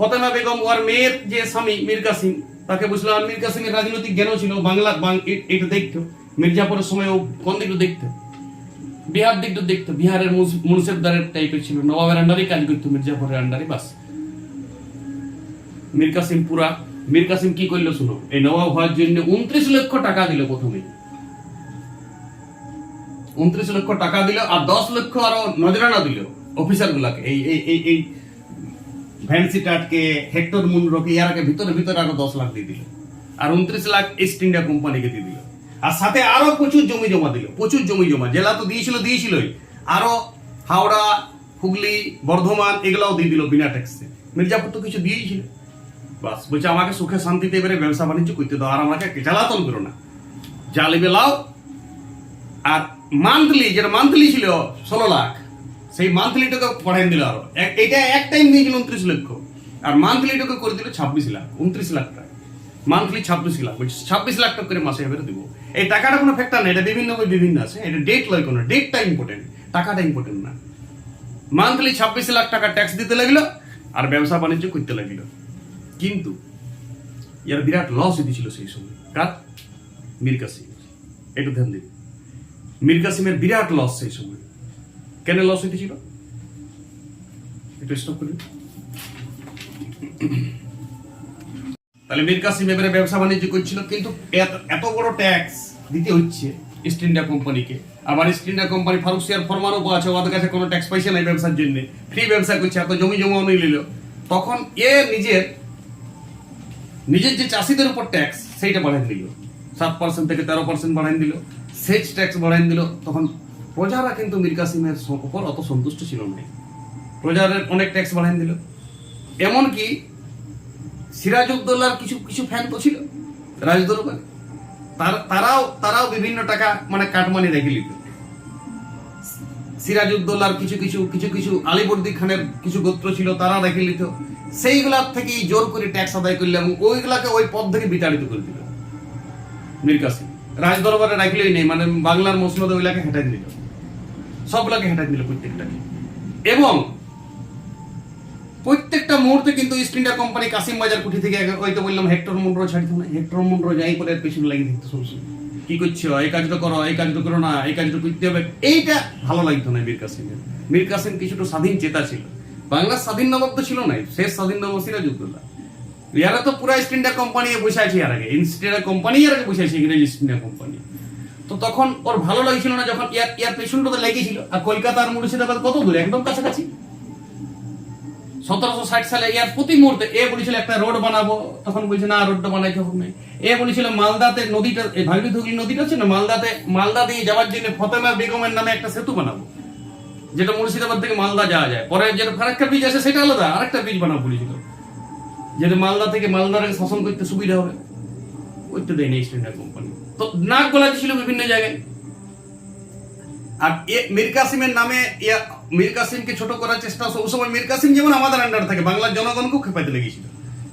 ফতেমা বেগম ওর মেয়ের যে স্বামী মীর কাসিম, তাকে বুঝলো। আর মীর কাসিমের রাজনৈতিক জ্ঞানও ছিল, এটা দেখতো মির্জাফরের সময় ও কোন দিকটা দেখতো, বিহার দিকটা দেখতো, বিহারের মুন্সেফদারের টাইপের ছিল, নবাবের আন্ডারে কাজ করতো, মির্জাফরের আন্ডারে। বাস মীর কাসিম কি করলো শুনো, এই নবাব হওয়ার জন্য 29 লক্ষ টাকা দিল প্রথমে, 29 লক্ষ টাকা দিল, আর 10 লক্ষ আরো নজরানা দিল অফিসার গুলাকে, এই ভ্যান্সি টাটকে, হেক্টর মুনরোকে, ইয়ারকে ভিতরে আরো 10 লাখ দিয়ে দিল, আর 29 লাখ ইস্ট ইন্ডিয়া কোম্পানিকে দিয়ে দিল। আর সাথে আরো প্রচুর জমি জমা দিল, প্রচুর জমি জমা, জেলা তো দিয়েছিলই, আরো হাওড়া, হুগলি, বর্ধমান এগুলাও দিয়ে দিল বিনা ট্যাক্সে। মির্জাফর তো কিছু দিয়েছিল। বাস বলছে আমাকে সুখে শান্তিতে এবারে ব্যবসা বাণিজ্য করতে দাও, আর আমাকে জ্বালাতন করো না, যা লিবে লাও। আর যেটা মান্থলি ছিল 16 লাখ, সেই মান্থলিটাকে পড়াই দিল আরো, এটা এক টাইম দিয়েছিল 29 লক্ষ, আর মান্থলিটাকে করে দিল 26 লাখ, 29 লাখ টাকা মান্থলি, 26 লাখ, বলছে 26 লাখ টাকা করে মাসে এবারে দিব। এই টাকাটা কোনো ফ্যাক্টর না, এটা বিভিন্ন আছে, এটা ডেট লয়, কোনো ডেটটা ইম্পর্টেন্ট, টাকাটা ইম্পর্টেন্ট না। মান্থলি 26 লাখ টাকা ট্যাক্স দিতে লাগলো, আর ব্যবসা বাণিজ্য করতে লাগলো। কিন্তু ইয়ার বিরাট লস হয়েছিল সেই সময়, কার? মীর কাসিম। একটু ধ্যান দিন, মীর কাসিমের বিরাট লস সেই সময়। কেন লস হইতেছিল একটু স্টপ করি। তাহলে মীর কাসিম এবারে ব্যবসা বাণিজ্য করছিল, কিন্তু এত বড় ট্যাক্স দিতে হচ্ছে ইস্ট ইন্ডিয়া কোম্পানিকে। আবার ইস্ট ইন্ডিয়া কোম্পানি ফারুকসিয়ার ফরমানও আছে, ওদের কাছে কোনো ট্যাক্স পয়সা নাই ব্যবসার জন্য, ফ্রি ব্যবসা করছে, এত জমি জমাও নিয়ে নিল। তখন এ নিজের যে চাষিদের উপর ট্যাক্স সেইটা বাড়াই দিল, 7% থেকে 13% বাড়াই দিল, সেচ ট্যাক্স বাড়াই দিল। তখন প্রজারা কিন্তু মীর কাসিমের উপর অত সন্তুষ্ট ছিল না, প্রজারের অনেক ট্যাক্স বাড়াই দিল। এমনকি সিরাজউদ্দৌলার কিছু ফ্যান তো ছিল রাজদরবারে, তারাও বিভিন্ন টাকা মানে কাটমানি রেখে নিত। সিরাজউদ্দৌলার কিছু আলীবর্দী খানের কিছু গোত্র ছিল, তারা রেখে নিত, সেইগুলার থেকে জোর করে ট্যাক্স আদায় করলে এবং ওইগুলাকে ওই পদ থেকে বিতাড়িত করে দিল মীর কাসিম। রাজদরবারে রাখলেই নেই, মানে বাংলার মসনদ ওইগুলাকে হেঁটাই দিল, সবগুলাকে হেঁটাই দিল প্রত্যেকটাকে। এবং প্রত্যেকটা মুহূর্তে কিন্তু ইস্ট ইন্ডিয়া কোম্পানি কাসিম বাজার কুঠি থেকে, ওই তো বললাম হেক্টর মুনরো ছাড়িত না, হেক্টর মুনরো যাই করে পেছনে লাগিয়ে দিত সবসময়, কি করছো, এই কাজটা করো, এই কাজটা করো না, এই কাজটা করতে হবে, এইটা ভালো লাগতো না মীর কাসিমের। মীর কাসিম কিছুটা স্বাধীন চেতা ছিল, বাংলার স্বাধীন নবাব তো ছিল নাই, শেষ স্বাধীন নবাব সিরাজউদ্দৌলা। ইয়ারা তো পুরা ইস্ট ইন্ডিয়া কোম্পানি বসেছে, এর আগে ইস্ট ইন্ডিয়া কোম্পানি বসেছে, ইংরেজ ইস্ট ইন্ডিয়া কোম্পানি। তো তখন ওর ভালো লাগছিল না, যখন ইয়ার পেছনটা লেগেছিল। আর কলকাতা আর মুর্শিদাবাদ কত দূরে, একদম কাছাকাছি। 1760 সালে ইয়ার প্রতি মুহূর্তে এ বলেছিল একটা রোড বানাবো, তখন বলছে না রোডটা বানাইতে হবে না। এ বলেছিল মালদাতে নদীটা, ভাগীরথী হুগলি নদীটা আছে না, মালদা দিয়ে যাওয়ার জন্য ফতেমা বেগমের নামে একটা সেতু বানাবো, যেটা মুর্শিদাবাদ থেকে মালদা যাওয়া যায়। পরে যেটা ফারাক্কা ব্রিজ আছে সেটা আলাদা, আরেকটা ব্রিজ বানাবো বলেছিল, যেটা মালদা থেকে মালদার শাসন করতে সুবিধা হবে। করতে দেয়নি ইস্ট ইন্ডিয়া কোম্পানি, তো নাক গলা ছিল বিভিন্ন জায়গায়। আর মীর কাসিমের নামে মীর কাসিমকে ছোট করার চেষ্টা, সবসময় মীর কাসিম যেমন আমাদের আন্ডার থাকে, বাংলার জনগণকেও খেপাইতে লেগেছিল,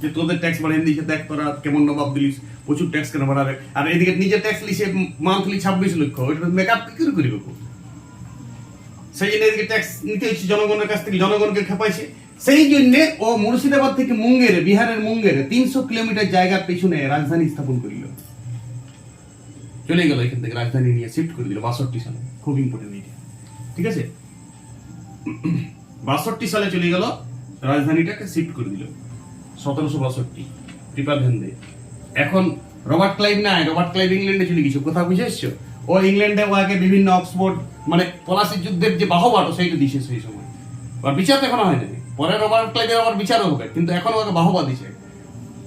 যে তোদের ট্যাক্স বাড়িয়ে দিয়েছে, দেখ তোরা কেমন নবাব দিলিস, প্রচুর ট্যাক্স কেন বাড়াবে। আর এদিকে নিজের ট্যাক্স লিসে মান্থলি 26 লক্ষ, ওইটা মেকআপ কি করে করিবে? সেই জন্য এদিকে ট্যাক্স নিতে হচ্ছে জনগণের কাছ থেকে, জনগণকে খেপাইছে। সেই জন্য ও মুর্শিদাবাদ থেকে মুঙ্গেরে, বিহারের মুঙ্গেরে 300 কিলোমিটার জায়গার পেছনে রাজধানী স্থাপন করিল, চলে গেল এখান থেকে, রাজধানী নিয়ে শিফট করে দিল 62 সালে। খুব ইম্পর্টেন্ট এটা, ঠিক আছে? 62 সালে চলে গেল, রাজধানীটাকে শিফট করে দিল 1762। টিপা ধ্যান দে। এখন রবার্ট ক্লাইভ নাই, রবার্ট ক্লাইভ ইংল্যান্ডে চলে গেছে, কথা বুঝে এসছো? ও ইংল্যান্ডে ওকে বিভিন্ন অক্সফোর্ড, মানে পলাশী যুদ্ধের যে বাহবাটো সেইটা দিছে সেই সময়। আর বিচার তো এখনো হয়নি, পরে রবার্ট ক্লাইভের আবার বিচারও হবে, কিন্তু এখন ওকে বাহবা দিছে।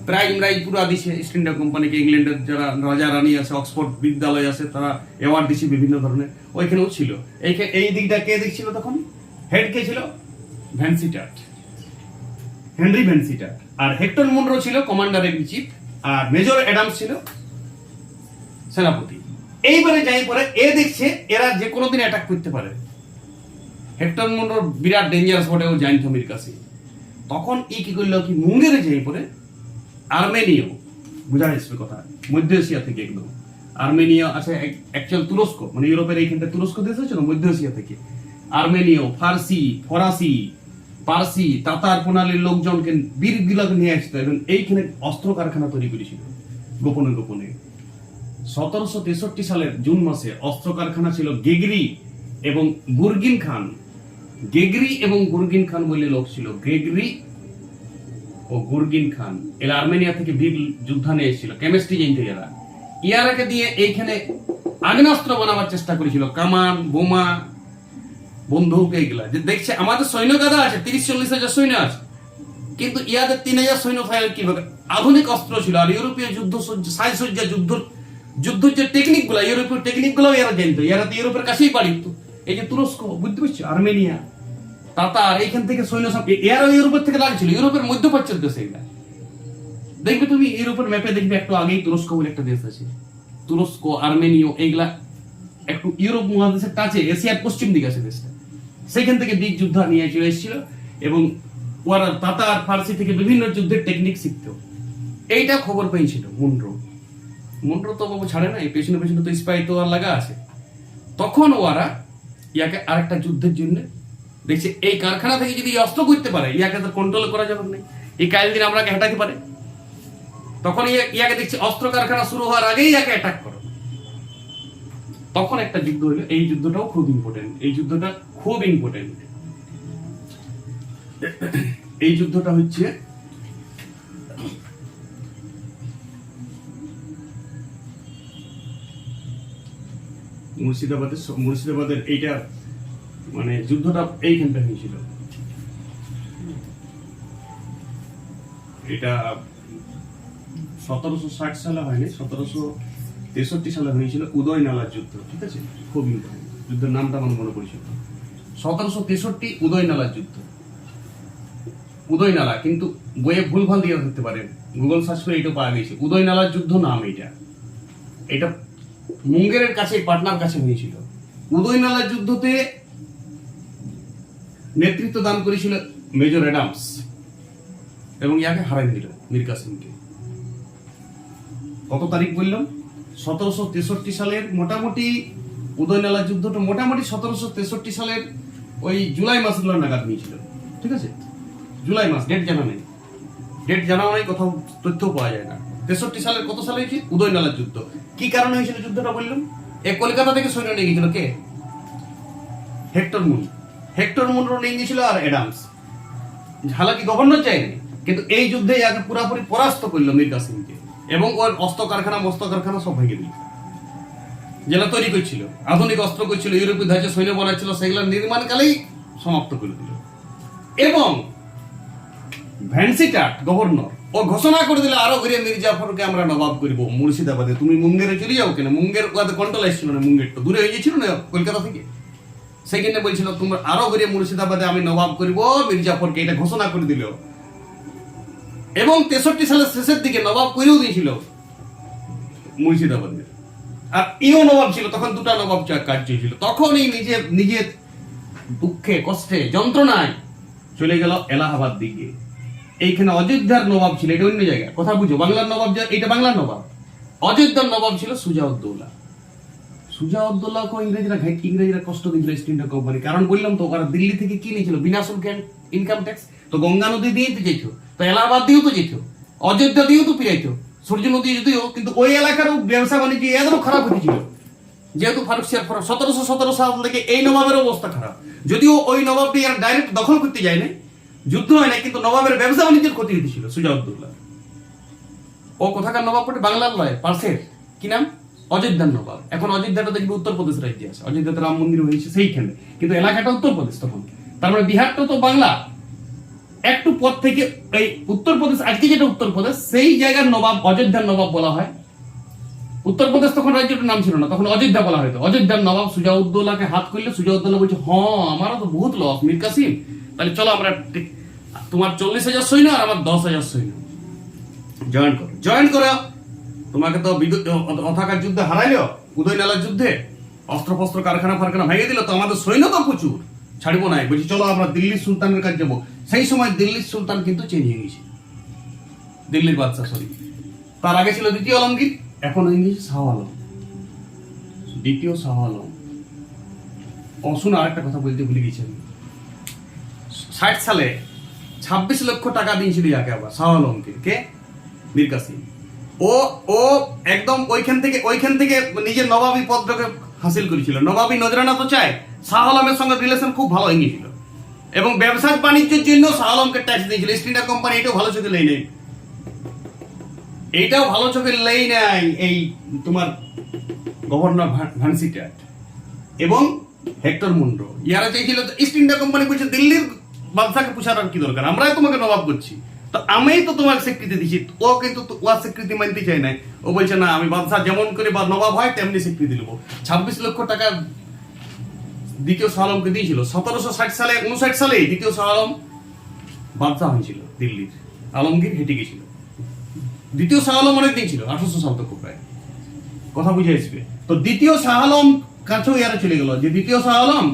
প্রায় ইমরাই পুরা দিছে ইস্ট ইন্ডিয়া কোম্পানিকে, ইংল্যান্ডের যারা রাজা রানী আছে, অক্সফোর্ড বিদ্যালয় আছে, তারা অ্যাওয়ার্ড দিছে বিভিন্ন ধরনের, ওইখানেও ছিল। এই দিকটা কে দেখছিল তখন? হেড কে ছিল? Vansittart, Henry Vansittart. আর হেক্টর মুনরো ছিল কমান্ডার ইন চিফ, আর মেজর অ্যাডামস ছিল সেনাপতি। এইবারে যাই পরে এ দেখছে এরা যে কোনো দিন অ্যাটাক করতে পারে। হেক্টর মুনরো বিরাট ডেঞ্জারাস বটে, ও জানতো মির কাছে। তখন ই কি করলো কি, মুঙ্গেরে যাই পরে আর্মেনীয়, বুঝা যাচ্ছে কথা, মধ্য এশিয়া থেকে একদম আর্মেনীয় আছে, অ্যাকচুয়াল তুরস্ক, মানে ইউরোপের এইখানটা তুরস্ক দেশ হচ্ছে না, মধ্য এশিয়া থেকে আর্মেনীয়, ফার্সি, ফরাসি, পার্সি, তাতার প্রণালীর লোকজনকে বীরগুলাকে নিয়ে আসতো এবং এইখানে অস্ত্র কারখানা তৈরি করেছিল গোপনে গোপনে। 1763 সালের জুন মাসে অস্ত্র কারখানা ছিল গেগরি এবং গুরগিন খান। গেগরি এবং গুরগিন খান বলে লোক ছিল, গেগরি ও গুরগিন খান। এরা আর্মেনিয়া থেকে বীর যোদ্ধা নিয়ে এসেছিল, কেমিস্ট্রি জানতো এরা। ইয়ারাকে দিয়ে এইখানে আগ্নেয়াস্ত্র বানাবার চেষ্টা করেছিল, কামান, বোমা, বন্দুক, এইগুলা। যে দেখছে আমাদের সৈন্য গাদা আছে, 30-40 হাজার সৈন্য আছে, কিন্তু ইয়াদের 3000 সৈন্য ফাইল কিভাবে? আধুনিক অস্ত্র ছিল। আর ইউরোপীয় যুদ্ধ সাজসজ্জা, যুদ্ধের যে টেকনিক গুলা, ইউরোপীয় টেকনিক গুলো এরা জানতো। এরা তো ইউরোপের কাছেই বাড়ি। এই যে তুরস্ক, বুঝতে পারছো, আর্মেনিয়া, তাতার, এইখান থেকে সৈন্য সব এরা ইউরোপের থেকে লাগছিল, ইউরোপের মধ্যপ্রাচ্যের দেশে। এগুলা দেখবে তুমি ইউরোপের ম্যাপে দেখবে একটু আগেই তুরস্ক বলে একটা দেশ আছে, তুরস্ক, আর্মেনীয়, এইগুলা একটু ইউরোপ মহাদেশের টাচে, এশিয়ার পশ্চিম দিকে আছে দেশটা। সেখান থেকে বীর যোদ্ধা নিয়ে চলে এসেছিল এবং ওরা তাতার, ফার্সি থেকে বিভিন্ন যুদ্ধের টেকনিক শিখতো। এইটা খবর পেয়েছিল মুন্ড্রো তো বাবু ছাড়ে না, এই পেছনে পেছনে তো স্পাই তো আর লাগা আছে। তখন ওরা ইয়াকে আরেকটা যুদ্ধের জন্য দেখছে, এই কারখানা থেকে যদি অস্ত্র করতে পারে, ইয়াকে তো কন্ট্রোল করা যাবে না, এই কাল দিন আমরা হেঁটাতে পারে। তখন ইয়াকে দেখছে অস্ত্র কারখানা শুরু হওয়ার আগেই ইয়াকে অ্যাটাক করো। তখন একটা যুদ্ধ হলো, এই যুদ্ধটাও খুব ইম্পর্টেন্ট। এই যুদ্ধটা হচ্ছে মুর্শিদাবাদের এইটা, মানে যুদ্ধটা এইখানটা হয়েছিল। এটা 1760 সালে হয়নি, 1763 সালে হয়েছিল উদয় নালার যুদ্ধ। ঠিক আছে, খুব ইম্পর্টেন্ট যুদ্ধের নামটা আমার মনে পড়ছিল, 1763 উদয় নালার যুদ্ধ। উদয় নালা কিন্তু বইয়ে ভুলভাল দিয়ে থাকতে পারে, গুগল সার্চ করে এটা পাওয়া গেছে। উদয় নালার যুদ্ধ নাম এটা মুঙ্গেরের কাছে, পাটনার কাছে হয়েছিল। উদয় নালার যুদ্ধতে নেতৃত্ব দান করেছিল মেজর অ্যাডামস এবং ইয়াকে হারাই দিল মীর কাসিমকে। কত তারিখ বললাম? 1763 সালের মোটামুটি উদয় নালার যুদ্ধটা মোটামুটি 1763 সালের ওই জুলাই মাসগুলো নাগাদ হয়েছিল। ঠিক আছে, জুলাই মাস, ডেট জানা নেই, কোথাও তথ্য পাওয়া যায় না। 63 সালের কত সালে হয়েছে? উদয় নালার যুদ্ধ। কি কারণে হয়েছিল যুদ্ধটা বললাম? কলকাতা থেকে সৈন্য নিয়ে গেছিল কে? হেক্টর মুনরো নিয়ে গেছিল, আর অ্যাডামস। হালাকি গভর্নর চাইনি, কিন্তু এই যুদ্ধে ইয়াকে পুরোপুরি পরাস্ত করলো মীর কাসিমকে এবং ওর অস্ত্র কারখানা সব ভেঙে দিল। যেটা তৈরি করছিল, আধুনিক অস্ত্র করছিল, ইউরোপীয় ধাঁচে সৈন্য বানাচ্ছিল, সেগুলো নির্মাণকালেই সমাপ্ত করে দিল। এবং ভ্যানসিটাট গভর্নর, ও ঘোষণা করে দিল আরো ঘুরে মীর জাফরকে আমরা নবাব করবো মুর্শিদাবাদে, তুমি মুঙ্গেরে চলে যাও কেন? মুঙ্গের কন্ট্রোল আসছিল না, মুঙ্গের তো দূরে হয়ে গেছিল না কলকাতা থেকে। সেখানে বলছিল তোমরা আরো ঘুরে মুর্শিদাবাদে আমি নবাব করবো মীর জাফরকে, এটা ঘোষণা করে দিল। এবং 63 সালের শেষের দিকে নবাব করেও দিয়েছিল মুর্শিদাবাদে। আর ইও নবাব ছিল, তখন দুটা নবাব কাজ চলছিল। তখন এই নিজের দুঃখে, কষ্টে, যন্ত্রণায় চলে গেল এলাহাবাদ দিকে। এইখানে অযোধ্যার নবাব ছিল, এটা অন্য জায়গায়, কথা বুঝো। বাংলার নবাব, এটা বাংলার নবাব। অযোধ্যার নবাব ছিল সুজাউদ্দৌলা। সুজাউদ্দৌলাকে ইংরেজরা কষ্ট দিয়েছিল ইস্ট ইন্ডিয়া কোম্পানি। কারণ বললাম তো, ওরা দিল্লি থেকে কি নিয়েছিল? বিনা শুল্কে ইনকাম ট্যাক্স। তো গঙ্গা নদী দিয়ে তো যেত, তো এলাহাবাদ দিয়েও তো যেত, অযোধ্যা দিয়েও তো ফিরাইতো, সূর্য নদী যদিও, কিন্তু ওই এলাকার ব্যবসা বাণিজ্য এতও খারাপ হয়েছিল। যেহেতু ফারুকশিয়ার 1717 সাল থেকে এই নবাবের অবস্থা খারাপ। যদিও ওই নবাবটি আর ডাইরেক্ট দখল করতে যায় না, যুদ্ধ হয় না, কিন্তু নবাবের ব্যবসা বাণিজ্যের ক্ষতি হয়েছিল সুজাউদ্দৌলা। ও কোথাকার নবাব পড়ে? বাংলার লয়, পার্সের। কি নাম? অযোধ্যার নবাব। এখন অযোধ্যাটা দেখবে উত্তরপ্রদেশ রাজ্যে আছে, অযোধ্যাতে রাম মন্দির হয়েছে সেইখানে, কিন্তু এলাকাটা উত্তরপ্রদেশ তখন। তার মানে বিহারটা তো বাংলা, একটু পর থেকে এই উত্তরপ্রদেশ, আজকে যেটা উত্তরপ্রদেশ, সেই জায়গার নবাব অযোধ্যার নবাব বলা হয়। উত্তরপ্রদেশ তখন রাজ্যটার নাম ছিল না, তখন অযোধ্যা বলা হয়তো। অযোধ্যার নবাব সুজাউদ্দৌলাকে হাত করলে সুজাউদ্দৌলা বলছে, হ্যাঁ আমারও তো বহুত লস মীর কাসিম, তাহলে চলো আমরা তোমার 40,000 সৈন্য আর আমার 10,000 সৈন্য জয়েন করো। তোমাকে তো অথাকার যুদ্ধে হারাইলো, উদয়নালার যুদ্ধে অস্ত্র ফস্ত্র কারখানা ফারখানা ভেঙে দিল, তো আমাদের সৈন্য তো প্রচুর, ছাড়বো না। বলছি চলো আমরা দিল্লির সুলতানের কাছে যাবো। সেই সময় দিল্লির সুলতান কিন্তু চেঞ্জ হয়ে গেছে, দিল্লির বাদশাহ, সরি। তার আগে ছিল দ্বিতীয় আলমগীর, এখন হয়ে গেছে শাহ আলম, দ্বিতীয় শাহ আলম। অশুন আরেকটা কথা বলতে ভুলে গেছি আমি। 60 সালে 26 লক্ষ টাকা দিয়েছিল ইয়াকে, আবার শাহ আলমকে, কে? মীর কাসিম। ও একদম ওইখান থেকে নিজের নবাবী পদটাকে হাসিল করেছিল। নবাবী নজরানা তো চায়, শাহ আলমের সঙ্গে রিলেশন খুব ভালো হয়ে গিয়েছিল, এবং ব্যবসা বাণিজ্যের জন্য শাহ আলমকে ট্যাক্স দিয়েছিল। ইস্ট ইন্ডিয়া কোম্পানি এটাও ভালো চোখে লেই নেই, এই তোমার গভর্নর ভানসিটাট এবং হেক্টর মুন্ড্রো, ইয়ারা চাইছিল ইস্ট ইন্ডিয়া কোম্পানি বলছে দিল্লির বাদশাকে পুষার আর কি দরকার, আমরাই তোমাকে নবাব করছি, তো আমি তো তোমার স্বীকৃতি দিচ্ছি। ও কিন্তু ওর স্বীকৃতি মানতে চাই না, ও বলছে না, আমি বাদশাহ যেমন করে বা নবাব হয় তেমনি স্বীকৃতি দেবো। 26 লক্ষ টাকা দ্বিতীয় শাহ আলমকে দিয়েছিল। 1760 সালে 59 সালে দ্বিতীয় শাহ আলম বাদশাহ হয়েছিল দিল্লির, আলমগীর হেঁটে গেছিল। দ্বিতীয় শাহ আলম অনেক দিন ছিল, 1800 সাল তক প্রায়, কথা বুঝে আসবে। তো দ্বিতীয় শাহ আলম কাছেও ইয়ারা চলে গেল যে দ্বিতীয় শাহ আলম,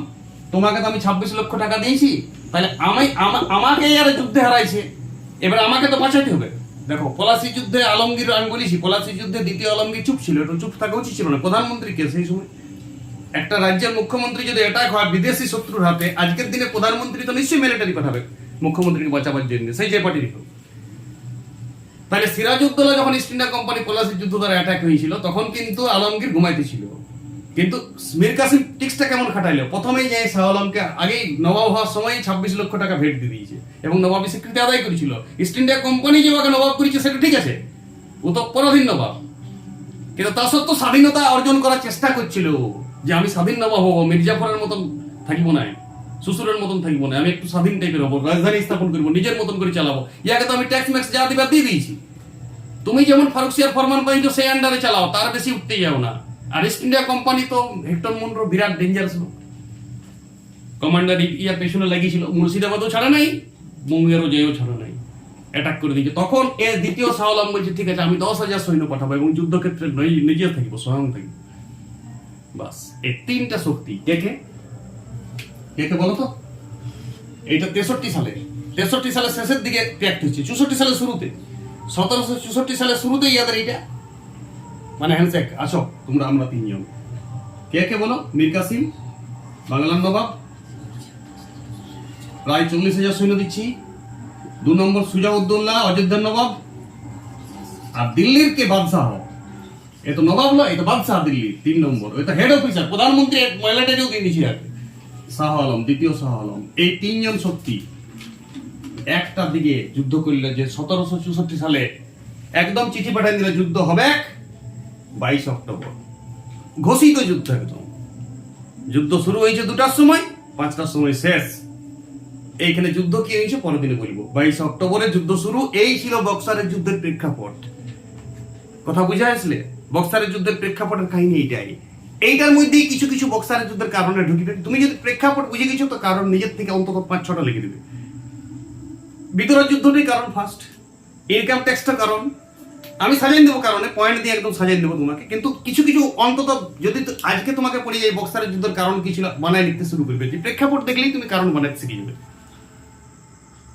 তোমাকে তো আমি 26 লক্ষ টাকা দিয়েছি, তাহলে আমাকে ইয়ারা যুদ্ধে হারাইছে, এবার আমাকে তো বাঁচাতে হবে। দেখো পলাশি যুদ্ধে আলমগীর, আমি বলেছি পলাশি যুদ্ধে দ্বিতীয় আলমগীর চুপ ছিল, একটু চুপ থাকা উচিত ছিল না। প্রধানমন্ত্রী কে সেই সময়? একটা রাজ্যের মুখ্যমন্ত্রী যদি অ্যাটাক হয় বিদেশি শত্রুর হাতে, আজকের দিনে প্রধানমন্ত্রী তো নিশ্চয়ই মিলিটারি পাঠাবে মুখ্যমন্ত্রীকে বাঁচাবার জন্য, সেই যে পার্টির হোক। তাহলে সিরাজউদ্দৌলা যখন ইস্ট ইন্ডিয়া কোম্পানি পলাশির যুদ্ধ দ্বারা অ্যাটাক হয়েছিল, তখন কিন্তু আলমগীর ঘুমাইতেছিল। কিন্তু মীর কাসিম টিক্সটা কেমন খাটাইলো, প্রথমেই যাই শাহ আলমকে আগেই নবাব হওয়ার সময় 26 লক্ষ টাকা ভেট দিয়ে দিয়েছে এবং নবাবী স্বীকৃতি আদায় করেছিল। ইস্ট ইন্ডিয়া কোম্পানি যে ওকে নবাব করেছে সেটা ঠিক আছে, ও তো পরাধীন নবাব, কিন্তু তা সত্ত্বেও স্বাধীনতা অর্জন করার চেষ্টা করছিল যে আমি স্বাধীন নবাব হবো, মির্জাফরের মতন থাকিব না, শ্বশুরের মতন থাকিব না, আমি একটু স্বাধীন টাইপের হবো, রাজধানী স্থাপন করবো, নিজের মতন করে চালাবো। ইয়াকে তো আমি ট্যাক্স ম্যাক্স যা দিবার দিয়ে দিয়েছি, তুমি যেমন ফারুকসিয়ার ফরমান পাইছো সেই আন্ডারে চালাও, তার বেশি উঠতে যাও না। আর ইস্ট ইন্ডিয়া কোম্পানি তো হেক্টর মুন্ড্রো বিরাট ডেঞ্জারাস লোক, কমান্ডার ইয়ার পেছনে লাগিয়েছিল, মুর্শিদাবাদও ছাড়া নাই, মুঙ্গেরও যেও ছাড়া নাই, অ্যাটাক করে দিয়েছে। তখন এর দ্বিতীয় শাহ আলম বলছে ঠিক আছে আমি 10,000 সৈন্য পাঠাবো এবং যুদ্ধক্ষেত্রে নিজে থাকবো, স্বয়ং থাকবো। বাস এই তিনটা শক্তি কে কে বলো তো? এইটা 63 সালের শেষের দিকে ত্যাগ হচ্ছে, 64 সালের শুরুতে, 1764 সালের শুরুতে ইয়াদের এইটা মানে হ্যান্ডশেক, আসো তোমরা আমরা তিনজন। কে বলো? মীর কাসিম বাংলার নবাব, প্রায় 40,000 সৈন্য দিচ্ছি। 2 নম্বর সুজাউদ্দৌলা অযোধ্যার নবাব, আর দিল্লির কে বাদশাহ, এ তো নবাব নয়, এ তো বাদশাহ দিল্লি। 3 নম্বর ওই তো হেড অফিসার, প্রধানমন্ত্রী মিলিটারিও দিয়ে দিয়েছি আর শাহ আলম, দ্বিতীয় শাহ আলম। এই তিনজন শক্তি একটা দিকে যুদ্ধ করলে যে 1764 সালে একদম চিঠি পাঠিয়ে দিলে যুদ্ধ হবে 22 অক্টোবর, ঘোষিত যুদ্ধ। একদম যুদ্ধ শুরু হয়েছে 2টার সময়, 5টার সময় শেষ। এইখানে যুদ্ধ কি হয়েছে পরের দিনে বলবো। 22 অক্টোবরে যুদ্ধ শুরু, এই ছিল বক্সারের যুদ্ধের প্রেক্ষাপট। কথা বুঝে আসলে? বক্সারের যুদ্ধের প্রেক্ষাপটের কাহিনী এইটার মধ্যেই কিছু কিছু বক্সারের যুদ্ধের কারণে ঢুকিবে। তুমি যদি প্রেক্ষাপট বুঝে গেছো তো কারণ নিজের থেকে অন্তত 5-6টা লিখে দেবে। ভিতরের যুদ্ধটাই কারণ ফার্স্ট, ইনকাম ট্যাক্সটা কারণ, আমি সাজিয়ে দেবো কারণে, পয়েন্ট দিয়ে একদম সাজিয়ে দেবো তোমাকে। কিন্তু কিছু কিছু অন্তত যদি আজকে তোমাকে পড়ে যায় বক্সারের যুদ্ধের কারণ কি ছিল, বানায় লিখতে শুরু করবে। যে প্রেক্ষাপট দেখলেই তুমি কারণ বানাতে শিখে যাবে।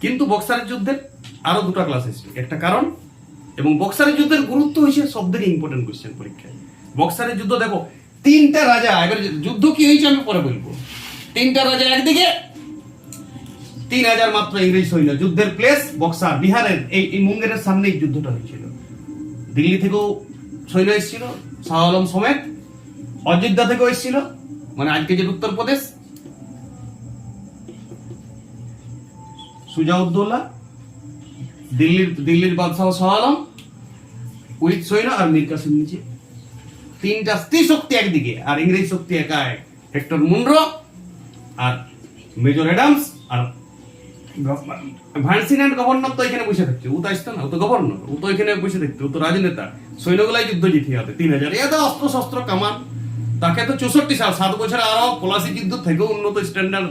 কিন্তু বক্সারের যুদ্ধের আরো 2টা ক্লাস এসেছে, একটা কারণ এবং বক্সারের যুদ্ধের গুরুত্ব হয়েছে সব থেকে ইম্পর্টেন্ট কোশ্চেন পরীক্ষায়। বক্সারের যুদ্ধ দেখো, 3টা রাজা, এবার যুদ্ধ কি হয়েছে আমি পরে বলবো। 3টা রাজা একদিকে, 3,000 মাত্র ইংরেজ সৈন্য, যুদ্ধের প্লেস বক্সার, বিহারের এই মুঙ্গেরের সামনেই যুদ্ধটা হয়েছিল। দিল্লি থেকেও সৈন্য এসেছিল শাহ আলম সমেত, অযোধ্যা থেকেও এসেছিল, মানে আজকে যে উত্তরপ্রদেশ, সুজাউদ্দৌলা, দিল্লির বাদশাহ শাহ আলম উইথ সৈন্য, আর মীর কাসিম নিচে। 3টা স্ত্রী শক্তি একদিকে, আর ইংরেজ শক্তি একাই, হেক্টর মুন্ড্রো আর মেজর অ্যাডামস আর ভাইসিন্যান্ট গভর্নর তো এখানে বসে থাকছে, ও তো আসতো না, ও তো গভর্নর, ও তো এখানে বসে থাকতো, ও তো রাজনেতা, সৈন্যগুলাই যুদ্ধ জিতে যাবে 3000, এত অস্ত্র শস্ত্র কামান। তাকে তো 64 সাল, 7 বছর আরো পলাশি যুদ্ধ থেকেও উন্নত স্ট্যান্ডার্ড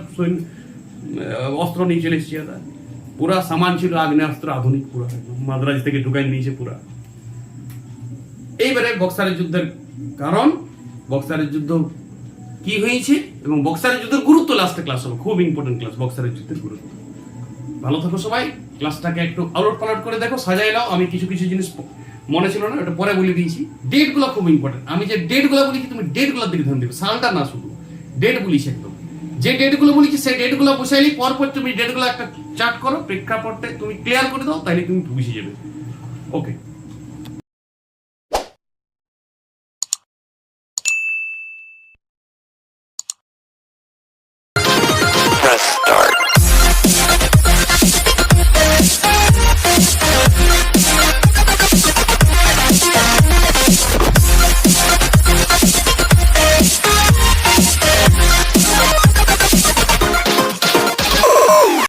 অস্ত্র নিয়ে চলে এসেছে। পুরা সামান ছিল আগ্নেয়াস্ত্র আধুনিক, পুরা মাদ্রাজ থেকে ঢুকাই নিয়েছে পুরা। এইবারে বক্সারের যুদ্ধের কারণ, বক্সারের যুদ্ধ কি হয়েছে এবং বক্সারের যুদ্ধের গুরুত্ব লাস্টে ক্লাস হবে, খুব ইম্পর্টেন্ট ক্লাস বক্সারের যুদ্ধের গুরুত্ব। ভালো থাকো সবাই, ক্লাসটাকে একটু আউট পালট করে দেখো, সাজাই নাও। আমি কিছু কিছু জিনিস মনে ছিল না, ওটা পরে বলে দিয়েছি। ডেট গুলো খুব ইম্পর্টেন্ট, আমি যে ডেট গুলো বলেছি তুমি ডেট গুলোর দিকে ধ্যান দেবে, সালটা না শুধু ডেট বলিস একদম। যে ডেট গুলো বলেছি সেই ডেট গুলো বসাইলি, পরপর তুমি ডেট গুলো একটা চার্ট করো, প্রেক্ষাপটে তুমি ক্লিয়ার করে দাও, তাহলে তুমি বুঝে যাবে। ওকে।